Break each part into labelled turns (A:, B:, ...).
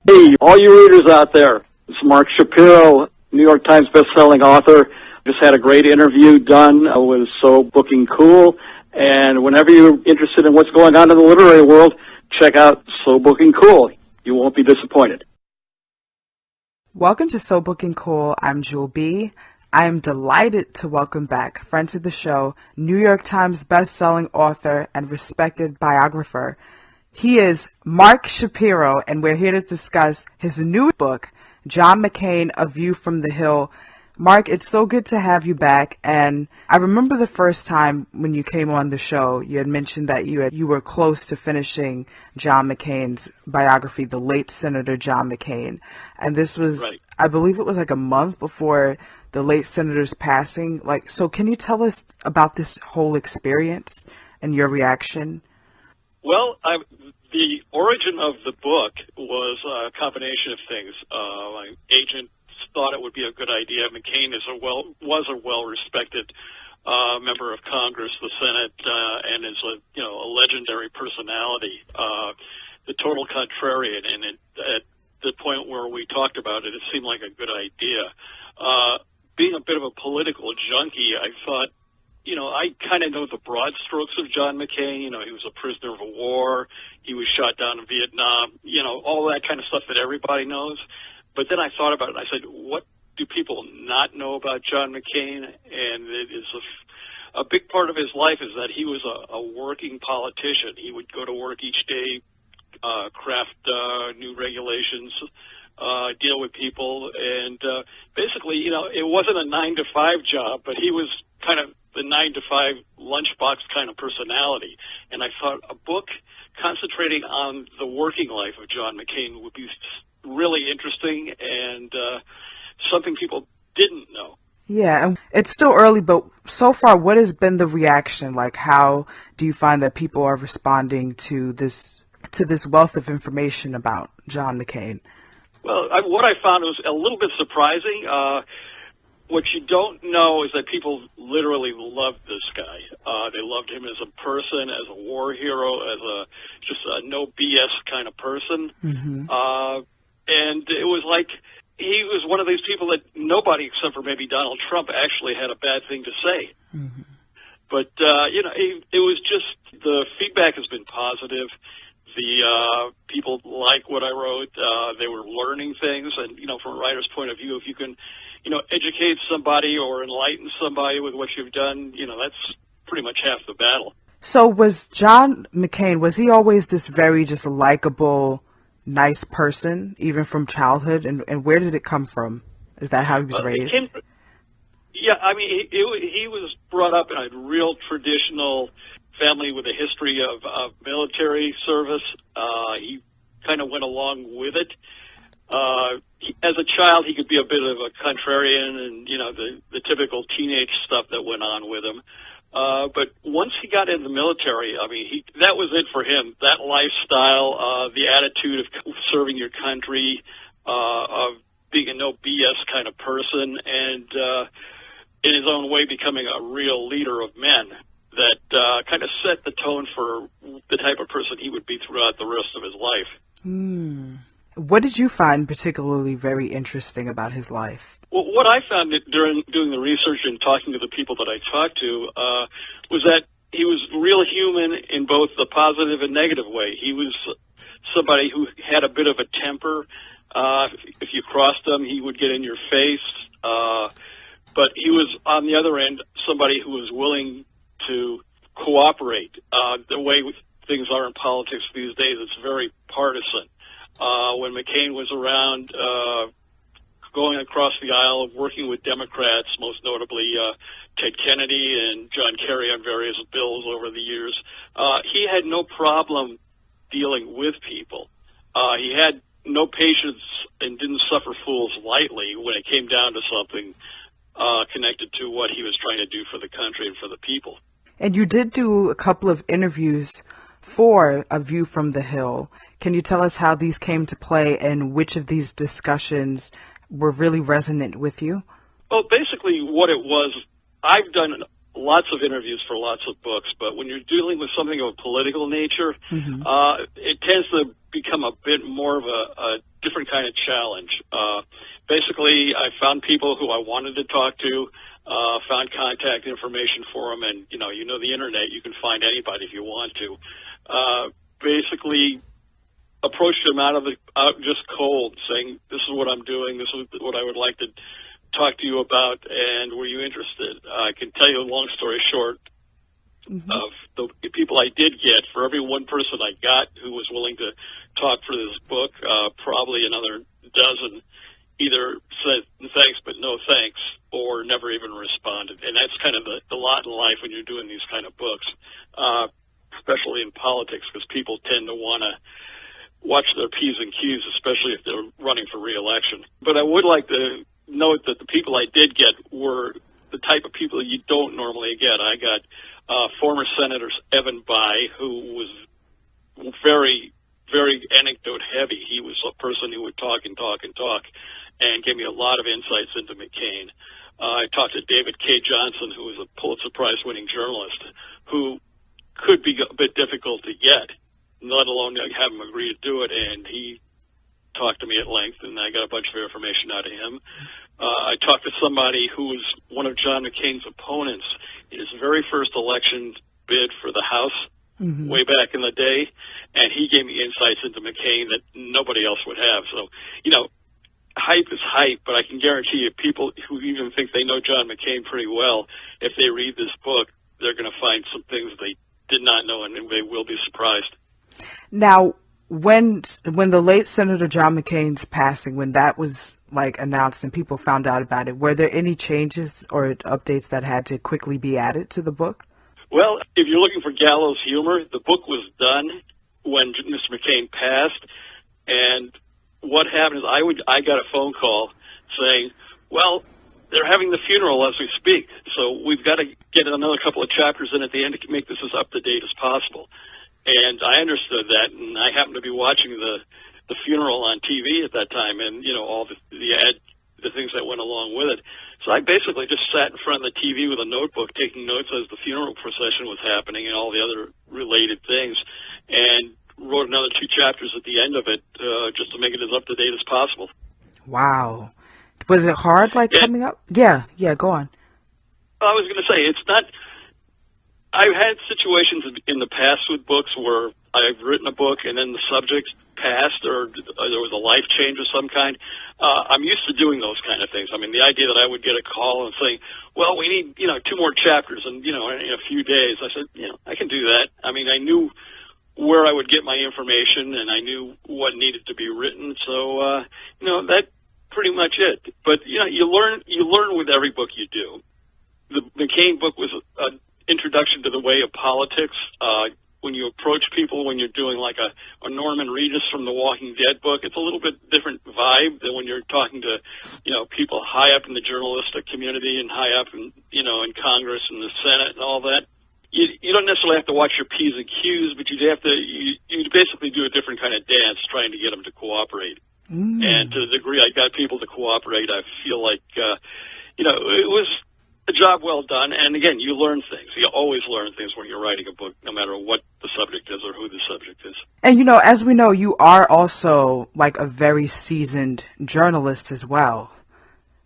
A: Hey, all you readers out there, it's Marc Shapiro, New York Times bestselling author. Just had a great interview done with So Booking Cool. And whenever you're interested in what's going on in the literary world, check out So Booking Cool. You won't be disappointed.
B: Welcome to So Booking Cool. I'm Jewel B. I am delighted to welcome back friend to the show, New York Times bestselling author and respected biographer. He is Marc Shapiro, and we're here to discuss his new book, John McCain, A View from the Hill. Marc, it's so good to have you back, and I remember the first time when you came on the show, you had mentioned that you were close to finishing John McCain's biography, the late Senator John McCain, and this was, right. I believe it was like a month before the late senator's passing. So can you tell us about this whole experience and your reaction?
C: Well, the origin of the book was a combination of things. My agent thought it would be a good idea. McCain was a well-respected member of Congress, the Senate, and is a legendary personality, the total contrarian. And at the point where we talked about it, it seemed like a good idea. Being a bit of a political junkie, I thought, I kind of know the broad strokes of John McCain. He was a prisoner of war. He was shot down in Vietnam, all that kind of stuff that everybody knows. But then I thought about it, and I said, what do people not know about John McCain? And it is a big part of his life is that he was a working politician. He would go to work each day, craft new regulations, deal with people, and basically, it wasn't a 9-to-5 job, but he was kind of the 9-to-5 lunchbox kind of personality. And I thought a book concentrating on the working life of John McCain would be really interesting and something people didn't know.
B: Yeah, and it's still early, but so far, what has been the reaction? How do you find that people are responding to this wealth of information about John McCain?
C: Well, what I found was a little bit surprising. What you don't know is that people literally loved this guy. They loved him as a person, as a war hero, as just a no BS kind of person. Mm-hmm. And it was like he was one of these people that nobody except for maybe Donald Trump actually had a bad thing to say. Mm-hmm. But, it was just the feedback has been positive. The people like what I wrote. They were learning things. And, from a writer's point of view, if you can, educate somebody or enlighten somebody with what you've done, that's pretty much half the battle.
B: So was John McCain, was he always this very just likable, nice person, even from childhood? And where did it come from? Is that how he was raised?
C: He was brought up in a real traditional family with a history of military service. He kind of went along with it. As a child, he could be a bit of a contrarian and, the typical teenage stuff that went on with him. But once he got in the military, that was it for him. That lifestyle, the attitude of serving your country, of being a no BS kind of person, and in his own way becoming a real leader of men that kind of set the tone for the type of person he would be throughout the rest of his life.
B: What did you find particularly very interesting about his life?
C: Well, what I found during doing the research and talking to the people that I talked to was that he was real human in both the positive and negative way. He was somebody who had a bit of a temper. If you crossed him, he would get in your face. But he was, on the other end, somebody who was willing to cooperate. The way things are in politics these days, it's very partisan. When McCain was around, going across the aisle, working with Democrats, most notably Ted Kennedy and John Kerry on various bills over the years, he had no problem dealing with people. He had no patience and didn't suffer fools lightly when it came down to something connected to what he was trying to do for the country and for the people.
B: And you did do a couple of interviews for A View from the Hill. Can you tell us how these came to play and which of these discussions were really resonant with you?
C: Well, basically what it was, I've done lots of interviews for lots of books, but when you're dealing with something of a political nature, it tends to become a bit more of a different kind of challenge. Basically, I found people who I wanted to talk to, found contact information for them, and you know the internet, you can find anybody if you want to. Basically, approached them out just cold, saying, "This is what I'm doing. This is what I would like to talk to you about, and were you interested?" I can tell you a long story short of the people I did get. For every one person I got who was willing to talk for this book, probably another dozen either said thanks but no thanks, or never even responded. And that's kind of the lot in life when you're doing these kind of books, especially in politics, because people tend to want to watch their P's and Q's, especially if they're running for re-election. But I would like to note that the people I did get were the type of people you don't normally get. I got former Senator Evan Bayh, who was very, very anecdote heavy. He was a person who would talk and talk and talk, and gave me a lot of insights into McCain. I talked to David K. Johnson, who was a Pulitzer Prize-winning journalist, who could be a bit difficult to get, let alone have him agree to do it, and he talked to me at length, and I got a bunch of information out of him. I talked to somebody who was one of John McCain's opponents in his very first election bid for the House way back in the day, and he gave me insights into McCain that nobody else would have. So, hype is hype, but I can guarantee you people who even think they know John McCain pretty well, if they read this book, they're going to find some things they did not know, and they will be surprised.
B: Now, when the late Senator John McCain's passing, when that was announced and people found out about it, were there any changes or updates that had to quickly be added to the book?
C: Well, if you're looking for gallows humor, the book was done when Mr. McCain passed, and what happened is I got a phone call saying, well, they're having the funeral as we speak, so we've got to get another couple of chapters in at the end to make this as up-to-date as possible. And I understood that, and I happened to be watching the funeral on TV at that time, and all the things that went along with it. So I basically just sat in front of the TV with a notebook, taking notes as the funeral procession was happening and all the other related things, and wrote another 2 chapters at the end of it, just to make it as up to date as possible.
B: Wow, was it hard coming up? Yeah, go on.
C: I was going to say it's not. I've had situations in the past with books where I've written a book and then the subject passed or there was a life change of some kind. I'm used to doing those kind of things. I mean, the idea that I would get a call and saying, well, we need, 2 more chapters and, in a few days. I said, I can do that. I mean, I knew where I would get my information and I knew what needed to be written. So, that's pretty much it. But, you learn with every book you do. The McCain book was an introduction to the way of politics. When you approach people, when you're doing like a Norman Reedus from the Walking Dead book, it's a little bit different vibe than when you're talking to, people high up in the journalistic community and high up in, in Congress and the Senate and all that. You don't necessarily have to watch your P's and Q's, but you basically do a different kind of dance trying to get them to cooperate. And to the degree I got people to cooperate, I feel like, it was a job well done. And again, you learn things. You always learn things when you're writing a book, no matter what the subject is or who the subject is.
B: And, as we know, you are also a very seasoned journalist as well.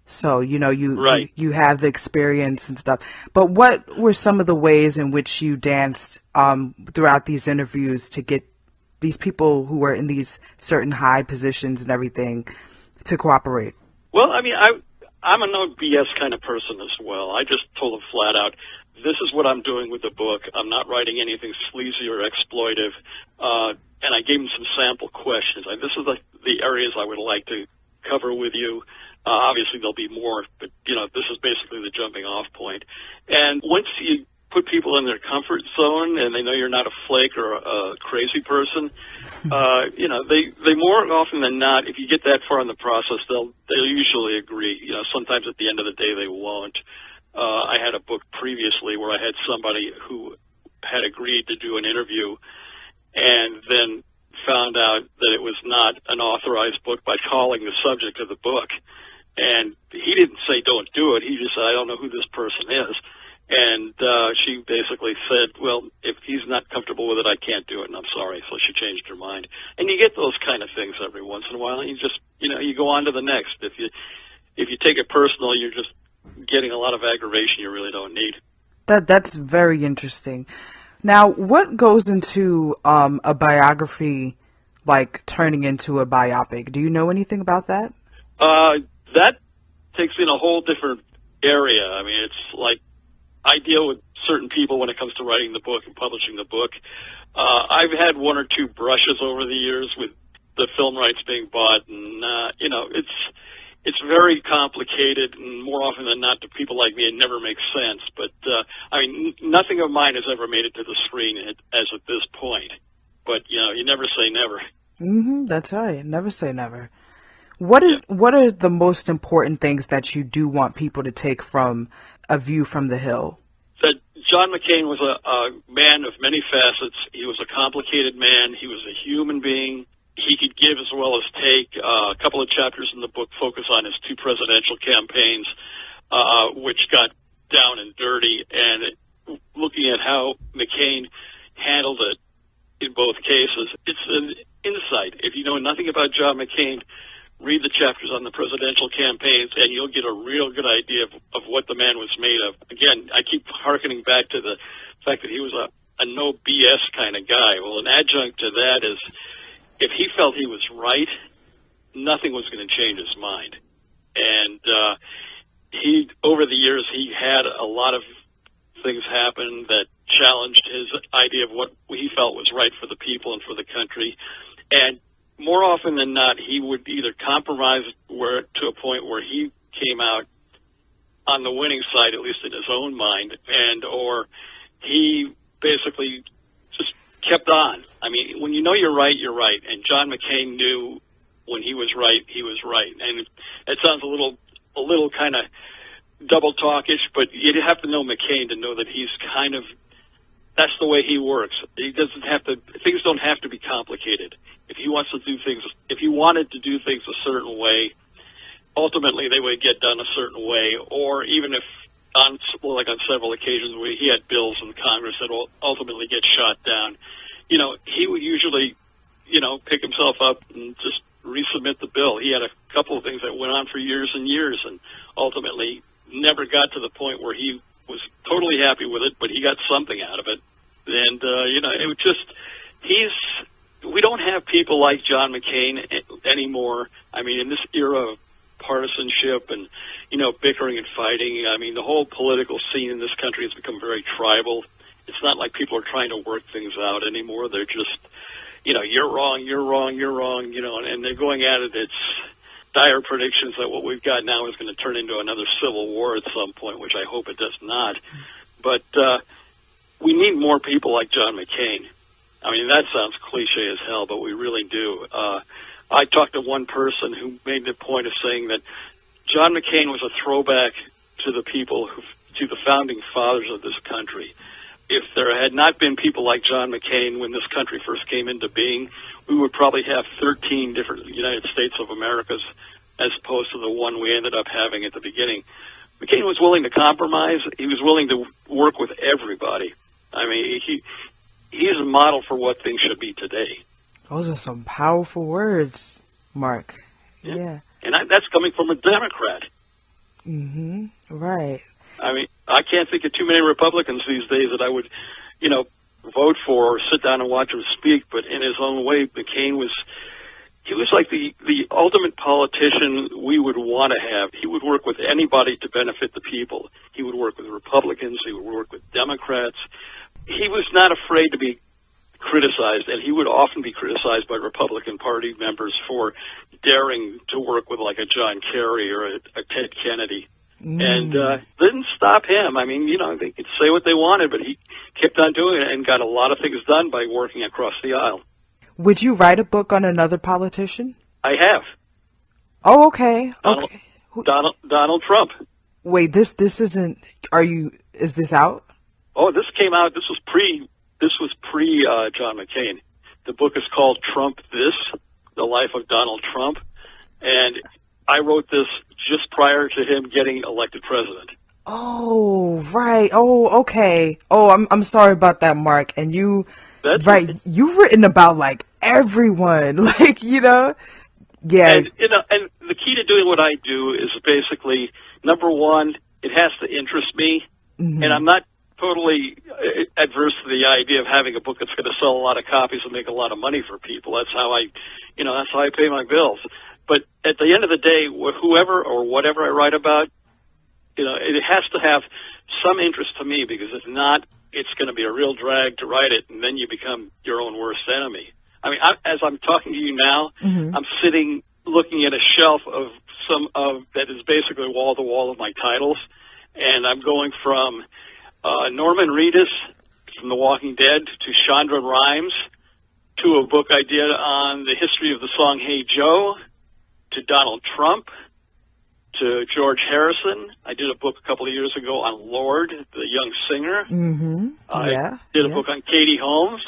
B: So,
C: right.
B: you have the experience and stuff. But what were some of the ways in which you danced throughout these interviews to get these people who were in these certain high positions and everything to cooperate?
C: Well, I mean, I'm a no BS kind of person as well. I just told them flat out, this is what I'm doing with the book. I'm not writing anything sleazy or exploitive. And I gave them some sample questions. This is the areas I would like to cover with you. Obviously, there'll be more, but, this is basically the jumping off point. And once you put people in their comfort zone and they know you're not a flake or a crazy person, they more often than not, if you get that far in the process, they'll usually agree. Sometimes at the end of the day, they won't. I had a book previously where I had somebody who had agreed to do an interview and then found out that it was not an authorized book by calling the subject of the book. And he didn't say don't do it. He just said, I don't know who this person is. And she basically said, well, if he's not comfortable with it, I can't do it, and I'm sorry. So she changed her mind. And you get those kind of things every once in a while. And you just, you go on to the next. If you take it personal, you're just getting a lot of aggravation you really don't need.
B: That's very interesting. Now, what goes into a biography, like turning into a biopic? Do you know anything about that?
C: That takes in a whole different area. I mean, it's like I deal with certain people when it comes to writing the book and publishing the book. I've had one or two brushes over the years with the film rights being bought, and it's very complicated, and more often than not, to people like me, it never makes sense. But I mean, nothing of mine has ever made it to the screen as at this point. But you never say never.
B: That's right. Never say never. What are the most important things that you do want people to take from A View from the Hill?
C: That John McCain was a man of many facets. He was a complicated man. He was a human being. He could give as well as take. A couple of chapters in the book focus on his two presidential campaigns, which got down and dirty, and looking at how McCain handled it in both cases. It's an insight. If you know nothing about John McCain, read the chapters on the presidential campaigns, and you'll get a real good idea of what the man was made of. Again, I keep hearkening back to the fact that he was a no BS kind of guy. Well, an adjunct to that is if he felt he was right, nothing was going to change his mind. And over the years, he had a lot of things happen that challenged his idea of what he felt was right for the people and for the country. And more often than not, he would either compromise to a point where he came out on the winning side, at least in his own mind, or he basically just kept on. I mean, when you know you're right, you're right. And John McCain knew when he was right, he was right. And it sounds a little kind of double talkish, but you have to know McCain to know that he's kind of, that's the way he works. Things don't have to be complicated. If he wanted to do things a certain way, ultimately they would get done a certain way. Or even if, on several occasions where he had bills in Congress that will ultimately get shot down, he would usually, pick himself up and just resubmit the bill. He had a couple of things that went on for years and years, and ultimately never got to the point where he was totally happy with it, but he got something out of it. And, it was just, we don't have people like John McCain anymore. I mean, in this era of partisanship and, bickering and fighting, I mean, the whole political scene in this country has become very tribal. It's not like people are trying to work things out anymore. They're just, you're wrong, you're wrong, you're wrong, and they're going at it. It's dire predictions that what we've got now is going to turn into another civil war at some point, which I hope it does not. But we need more people like John McCain. I mean, that sounds cliche as hell, but we really do. I talked to one person who made the point of saying that John McCain was a throwback to the people, to the founding fathers of this country. If there had not been people like John McCain when this country first came into being, we would probably have 13 different United States of Americas as opposed to the one we ended up having at the beginning. McCain was willing to compromise. He was willing to work with everybody. I mean, he is a model for what things should be today.
B: Those are some powerful words, Mark. Yeah.
C: And that's coming from a Democrat.
B: Right.
C: I mean, I can't think of too many Republicans these days that I would, vote for or sit down and watch him speak. But in his own way, McCain was like the ultimate politician we would want to have. He would work with anybody to benefit the people. He would work with Republicans. He would work with Democrats. He was not afraid to be criticized, and he would often be criticized by Republican Party members for daring to work with like a John Kerry or a Ted Kennedy. And didn't stop him. I mean, they could say what they wanted, but he kept on doing it and got a lot of things done by working across the aisle.
B: Would you write a book on another politician?
C: I have.
B: Oh, okay. Okay.
C: Donald Trump.
B: Wait, this isn't, is this out?
C: Oh, this came out, this was pre John McCain. The book is called Trump This, The Life of Donald Trump. And I wrote this just prior to him getting elected president.
B: Oh, right. Oh, okay. Oh, I'm sorry about that, Mark. And right, you've written about like everyone, like, yeah.
C: And and the key to doing what I do is basically, number one, it has to interest me,
B: Mm-hmm.
C: and I'm not totally adverse to the idea of having a book that's going to sell a lot of copies and make a lot of money for people. That's how that's how I pay my bills. But at the end of the day, whoever or whatever I write about, it has to have some interest to me, because if not, it's going to be a real drag to write it, and then you become your own worst enemy. I mean, as I'm talking to you now,
B: Mm-hmm.
C: I'm sitting looking at a shelf of that is basically wall to wall of my titles, and I'm going from Norman Reedus from The Walking Dead to Chandra Rhimes to a book I did on the history of the song Hey Joe to Donald Trump to George Harrison. I did a book a couple of years ago on Lorde, the young singer.
B: Mm-hmm.
C: I did a book on Katie Holmes.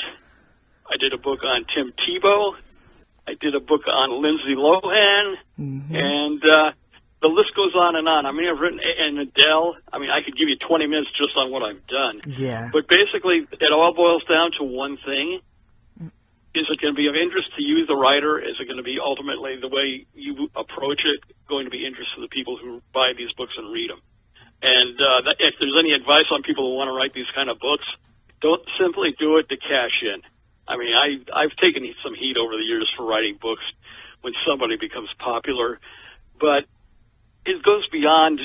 C: I did a book on Tim Tebow. I did a book on Lindsay Lohan.
B: Mm-hmm.
C: And the list goes on and on. I mean, I've written, and Adele. I mean, I could give you 20 minutes just on what I've done.
B: Yeah.
C: But basically, it all boils down to one thing. Is it going to be of interest to you, the writer? Is it going to be ultimately the way you approach it going to be interest to the people who buy these books and read them? And if there's any advice on people who want to write these kind of books, don't simply do it to cash in. I mean, I've taken some heat over the years for writing books when somebody becomes popular, but it goes beyond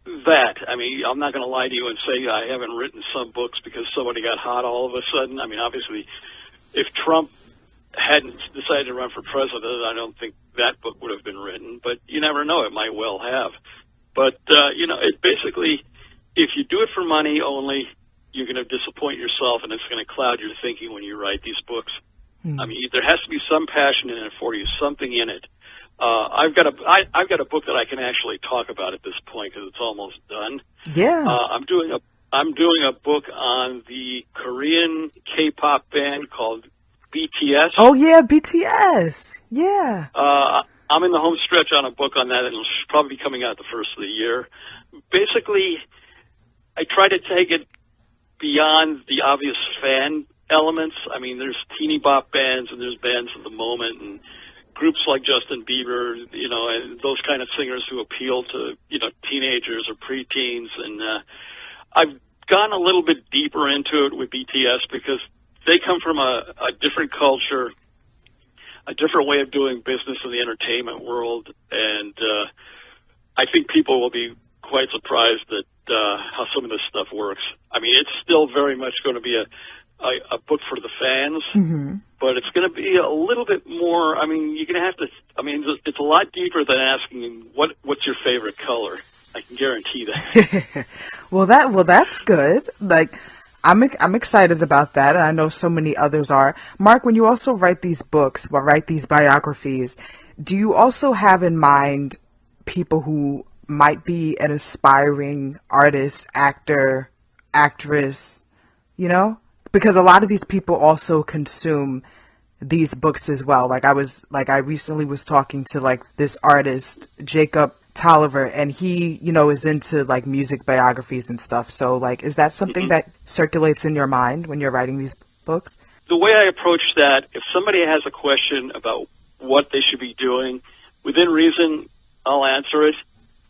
C: that. I mean, I'm not going to lie to you and say I haven't written some books because somebody got hot all of a sudden. I mean, obviously, if Trump hadn't decided to run for president, I don't think that book would have been written, but you never know. It might well have. But, it basically, if you do it for money only, you're going to disappoint yourself, and it's going to cloud your thinking when you write these books. I mean, there has to be some passion in it for you, something in it. I've got a book that I can actually talk about at this point because it's almost done.
B: Yeah.
C: I'm doing a book on the Korean K-pop band called BTS.
B: Oh yeah, BTS. Yeah.
C: I'm in the home stretch on a book on that, and it'll probably be coming out the first of the year. Basically, I try to take it beyond the obvious fan elements. I mean, there's teeny bop bands and there's bands of the moment and groups like Justin Bieber, and those kind of singers who appeal to, teenagers or preteens. And I've gone a little bit deeper into it with BTS because they come from a different culture, a different way of doing business in the entertainment world. And I think people will be quite surprised at how some of this stuff works. I mean, it's still very much going to be a book for the fans,
B: Mm-hmm.
C: but it's going to be a little bit more. I mean, you're going to have to. I mean, it's a lot deeper than asking what's your favorite color. I can guarantee that.
B: Well, that's good. Like, I'm excited about that, and I know so many others are. Mark, when you also write these books, or write these biographies, do you also have in mind people who might be an aspiring artist, actor, actress, Because a lot of these people also consume these books as well. I recently was talking to this artist, Jacob Tolliver, and he, is into music biographies and stuff. So is that something that circulates in your mind when you're writing these books?
C: The way I approach that, if somebody has a question about what they should be doing, within reason, I'll answer it.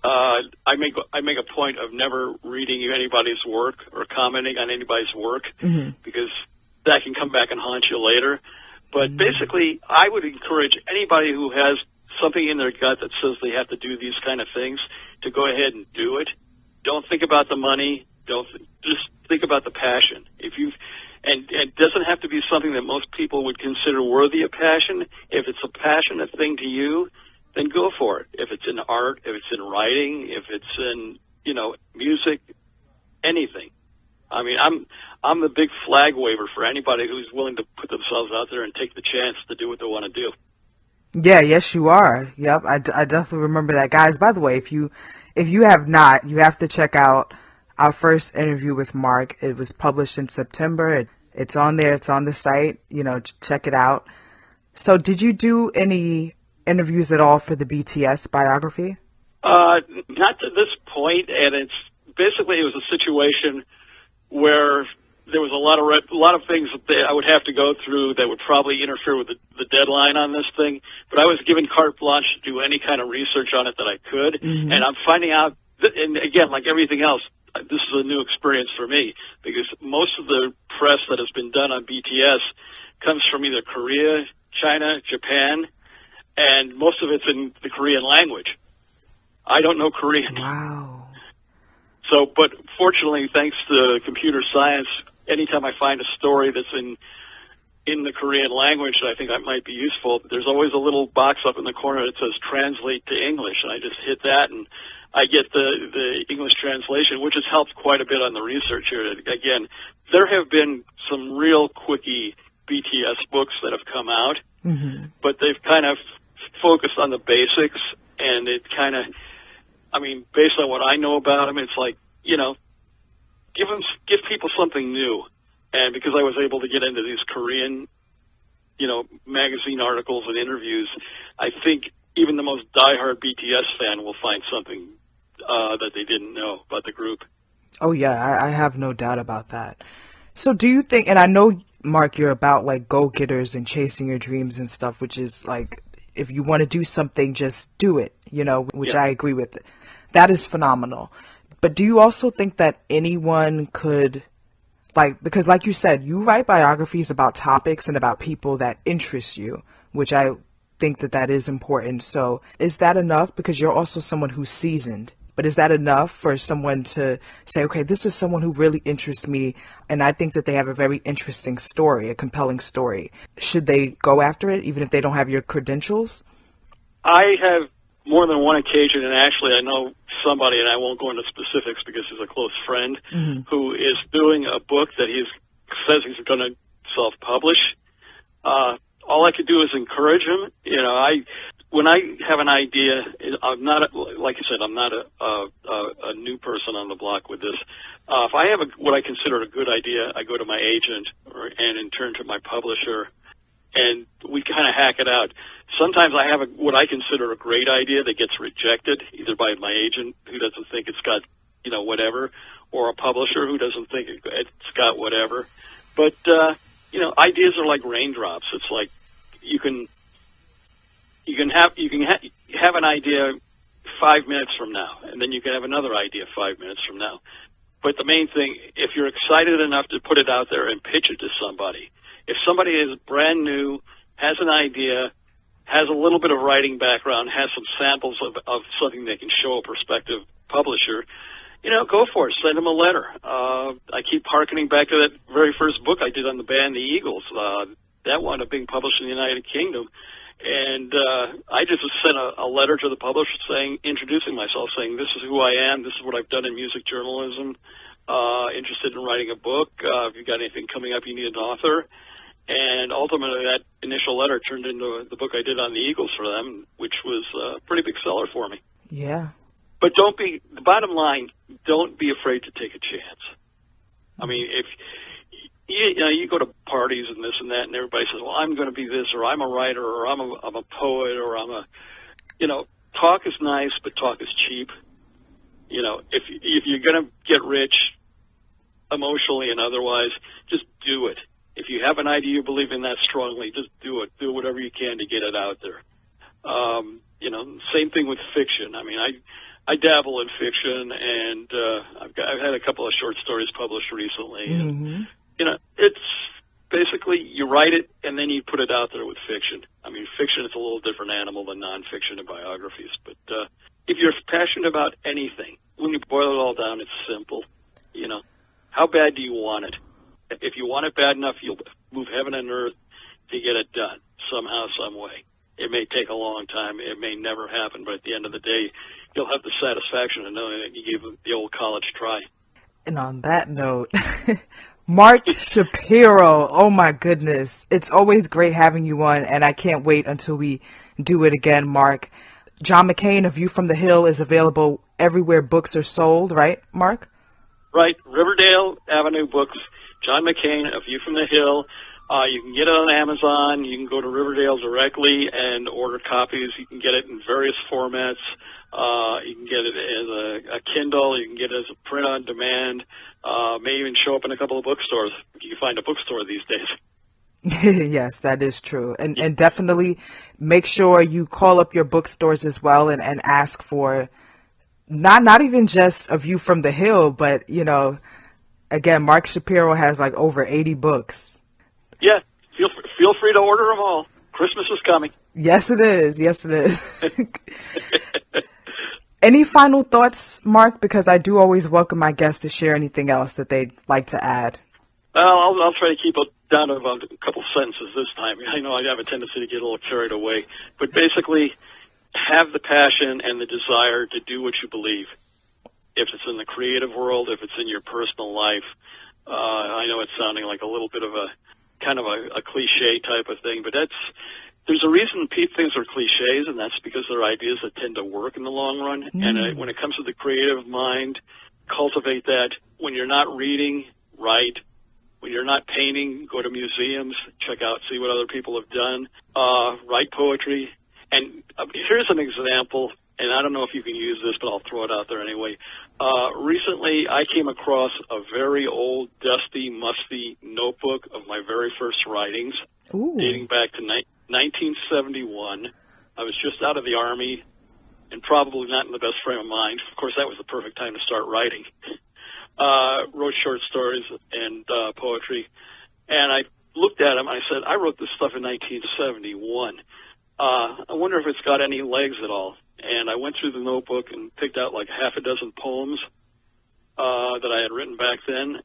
C: I make a point of never reading anybody's work or commenting on anybody's work because that can come back and haunt you later. But basically, I would encourage anybody who has something in their gut that says they have to do these kind of things to go ahead and do it. Don't think about the money. Just think about the passion. And it doesn't have to be something that most people would consider worthy of passion. If it's a passionate thing to you, then go for it. If it's in art, if it's in writing, if it's in, music, anything. I mean, I'm the big flag waver for anybody who's willing to put themselves out there and take the chance to do what they want to do.
B: Yeah, yes, you are. Yep, I definitely remember that. Guys, by the way, if you have not, you have to check out our first interview with Mark. It was published in September. It's on there. It's on the site. Check it out. So did you do any interviews at all for the BTS biography?
C: Not to this point, and basically it was a situation where there was a lot of things that I would have to go through that would probably interfere with the deadline on this thing. But I was given carte blanche to do any kind of research on it that I could, and I'm finding out. And again, like everything else, this is a new experience for me because most of the press that has been done on BTS comes from either Korea, China, Japan, and most of it's in the Korean language. I don't know Korean.
B: Wow.
C: So, but fortunately, thanks to computer science, anytime I find a story that's in the Korean language that I think that might be useful, there's always a little box up in the corner that says translate to English, and I just hit that, and I get the English translation, which has helped quite a bit on the research here. Again, there have been some real quickie BTS books that have come out, but they've kind of focused on the basics, and it kind of, I mean, based on what I know about them, it's like, you know, give people something new. And because I was able to get into these Korean, you know, magazine articles and interviews, I think even the most diehard BTS fan will find something that they didn't know about the group.
B: Oh, yeah, I have no doubt about that. So do you think, and I know, Mark, you're about, like, go-getters and chasing your dreams and stuff, which is, like, if you want to do something, just do it, you know, which I agree with. That is phenomenal. But do you also think that anyone could, like, because like you said, you write biographies about topics and about people that interest you, which I think that is important. So is that enough? Because you're also someone who's seasoned. But is that enough for someone to say, okay, this is someone who really interests me, and I think that they have a very interesting story, a compelling story. Should they go after it, even if they don't have your credentials?
C: I have more than one occasion, and actually I know somebody, and I won't go into specifics because he's a close friend, who is doing a book that he says he's going to self-publish. All I could do is encourage him. You know, when I have an idea, I'm not, like I said, I'm not a new person on the block with this. If I have what I consider a good idea, I go to my agent and in turn to my publisher, and we kind of hack it out. Sometimes I have what I consider a great idea that gets rejected, either by my agent who doesn't think it's got, you know, whatever, or a publisher who doesn't think it's got whatever. But, you know, ideas are like raindrops. It's like you can have an idea 5 minutes from now, and then you can have another idea 5 minutes from now. But the main thing, if you're excited enough to put it out there and pitch it to somebody, if somebody is brand new, has an idea, has a little bit of writing background, has some samples of something they can show a prospective publisher, you know, go for it. Send them a letter. I keep hearkening back to that very first book I did on the band The Eagles. That wound up being published in the United Kingdom. And I just sent a letter to the publisher introducing myself, saying, this is who I am, this is what I've done in music journalism, interested in writing a book, if you've got anything coming up you need an author. And ultimately that initial letter turned into the book I did on the Eagles for them, which was a pretty big seller for me.
B: Yeah.
C: But the bottom line, don't be afraid to take a chance. I mean, if you go to parties and this and that, and everybody says, well, I'm going to be this, or I'm a writer, or I'm a poet, or talk is nice, but talk is cheap. You know, if you're going to get rich emotionally and otherwise, just do it. If you have an idea you believe in that strongly, just do it. Do whatever you can to get it out there. You know, same thing with fiction. I mean, I dabble in fiction, and I've had a couple of short stories published recently. And, you know, it's basically you write it and then you put it out there with fiction. I mean, fiction is a little different animal than nonfiction and biographies. But if you're passionate about anything, when you boil it all down, it's simple. You know, how bad do you want it? If you want it bad enough, you'll move heaven and earth to get it done somehow, some way. It may take a long time. It may never happen. But at the end of the day, you'll have the satisfaction of knowing that you gave the old college try.
B: And on that note, Marc Shapiro, oh my goodness. It's always great having you on, and I can't wait until we do it again, Marc. John McCain, A View from the Hill, is available everywhere books are sold, right, Marc?
C: Right. Riverdale Avenue Books, John McCain, A View from the Hill. You can get it on Amazon. You can go to Riverdale directly and order copies. You can get it in various formats. You can get it as a Kindle. You can get it as a print on demand. May even show up in a couple of bookstores. You can find a bookstore these days.
B: Yes, that is true. And definitely make sure you call up your bookstores as well and ask for not even just A View from the Hill, but, you know, again, Marc Shapiro has like over 80 books.
C: Yeah, feel free to order them all. Christmas is coming.
B: Yes, it is. Yes, it is. Any final thoughts, Marc? Because I do always welcome my guests to share anything else that they'd like to add.
C: Well, I'll try to keep it down to about a couple sentences this time. I know I have a tendency to get a little carried away. But basically, have the passion and the desire to do what you believe. If it's in the creative world, if it's in your personal life. I know it's sounding like a little bit of a kind of a cliche type of thing, but there's a reason things are cliches, and that's because they're ideas that tend to work in the long run. And when it comes to the creative mind, cultivate that. When you're not reading, write. When you're not painting, go to museums, check out, see what other people have done. Write poetry. And here's an example, and I don't know if you can use this, but I'll throw it out there anyway. Recently, I came across a very old, dusty, musty notebook of my very first writings, dating back to 1971. I was just out of the Army and probably not in the best frame of mind. Of course, that was the perfect time to start writing. Wrote short stories and poetry, and I looked at them and I said, I wrote this stuff in 1971. I wonder if it's got any legs at all. And I went through the notebook and picked out like half a dozen poems that I had written back then,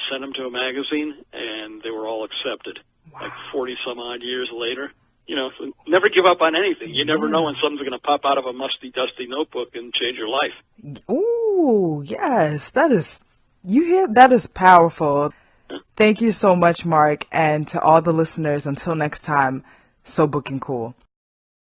C: sent them to a magazine, and they were all accepted. Wow. Like 40-some-odd years later. You know, so never give up on anything. You never know when something's going to pop out of a musty, dusty notebook and change your life.
B: Ooh, yes, that is powerful. Thank you so much, Marc, and to all the listeners, until next time, so booking cool.